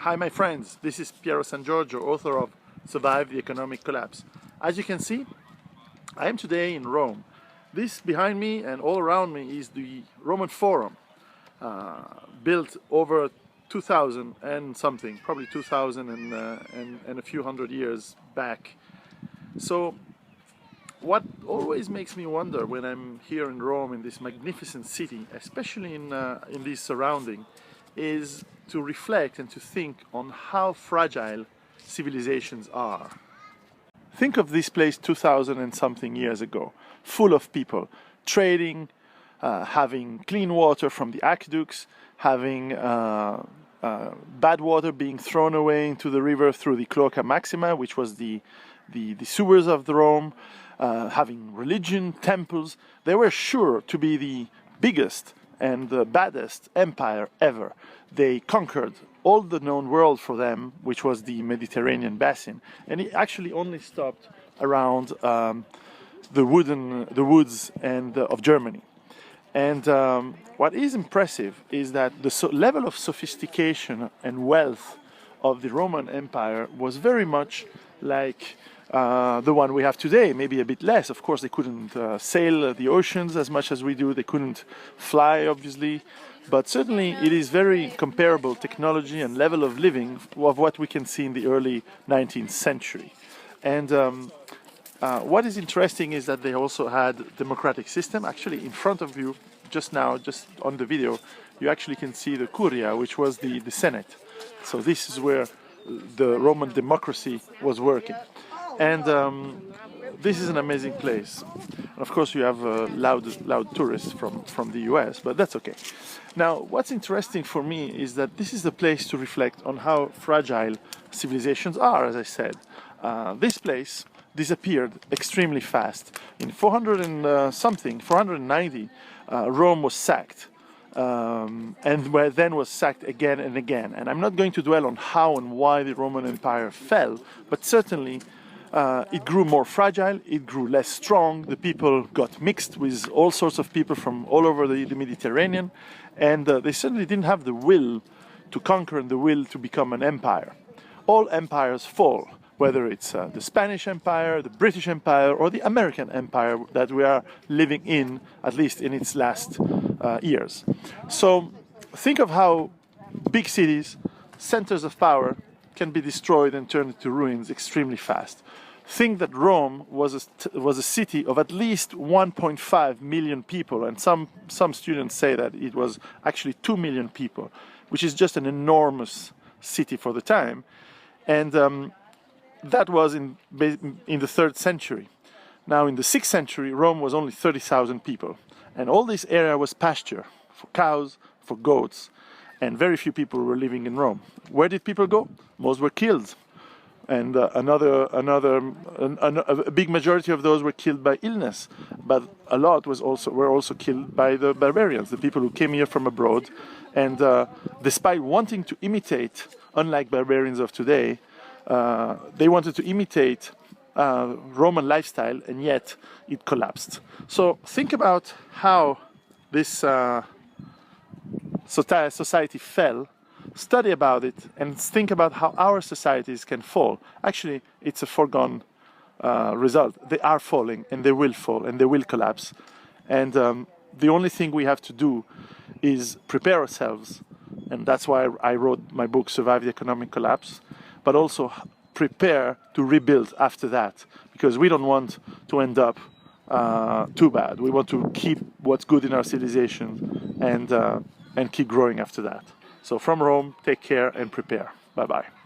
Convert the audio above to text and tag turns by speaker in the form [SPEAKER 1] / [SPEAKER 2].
[SPEAKER 1] Hi my friends, this is Piero Giorgio, author of Survive the Economic Collapse. As you can see, I am today in Rome. This behind me and all around me is the Roman Forum, built over 2000 and something, probably 2000 and a few hundred years back. So what always makes me wonder when I'm here in Rome, in this magnificent city, especially in this surrounding, is to reflect and to think on how fragile civilizations are. Think of this place 2000 and something years ago, full of people, trading, having clean water from the aqueducts, having bad water being thrown away into the river through the Cloaca Maxima, which was the sewers of the Rome, having religion, temples. They were sure to be the biggest and the baddest empire ever. They conquered all the known world for them, which was the Mediterranean basin, and it actually only stopped around the woods of Germany. And what is impressive is that the level of sophistication and wealth of the Roman Empire was very much like the one we have today, maybe a bit less. Of course, they couldn't sail the oceans as much as we do. They couldn't fly, obviously. But certainly it is very comparable technology and level of living of what we can see in the early 19th century. And what is interesting is that they also had a democratic system. Actually, in front of you, just now, just on the video, you actually can see the Curia, which was the Senate. So this is where the Roman democracy was working. And this is an amazing place. Of course, you have loud tourists from the US, but that's okay. Now, what's interesting for me is that this is the place to reflect on how fragile civilizations are, as I said. This place disappeared extremely fast. In 490, Rome was sacked. And then was sacked again and again. And I'm not going to dwell on how and why the Roman Empire fell, but certainly it grew more fragile, it grew less strong, the people got mixed with all sorts of people from all over the Mediterranean, and they certainly didn't have the will to conquer and the will to become an empire. All empires fall, whether it's the Spanish Empire, the British Empire, or the American Empire that we are living in, at least in its last years. So think of how big cities, centers of power, can be destroyed and turned into ruins extremely fast. Think that Rome was a city of at least 1.5 million people, and some students say that it was actually 2 million people, which is just an enormous city for the time. And that was in the 3rd century. Now in the 6th century, Rome was only 30,000 people, and all this area was pasture for cows, for goats, and very few people were living in Rome. Where did people go? Most were killed, and a big majority of those were killed by illness. But a lot were also killed by the barbarians, the people who came here from abroad. And despite wanting to imitate, unlike barbarians of today, they wanted to imitate Roman lifestyle, and yet it collapsed. So think about how this society fell, study about it, and think about how our societies can fall. Actually, it's a foregone result. They are falling, and they will fall, and they will collapse. And the only thing we have to do is prepare ourselves, and that's why I wrote my book, Survive the Economic Collapse, but also prepare to rebuild after that, because we don't want to end up too bad. We want to keep what's good in our civilization and keep growing after that. So from Rome, take care and prepare. Bye-bye.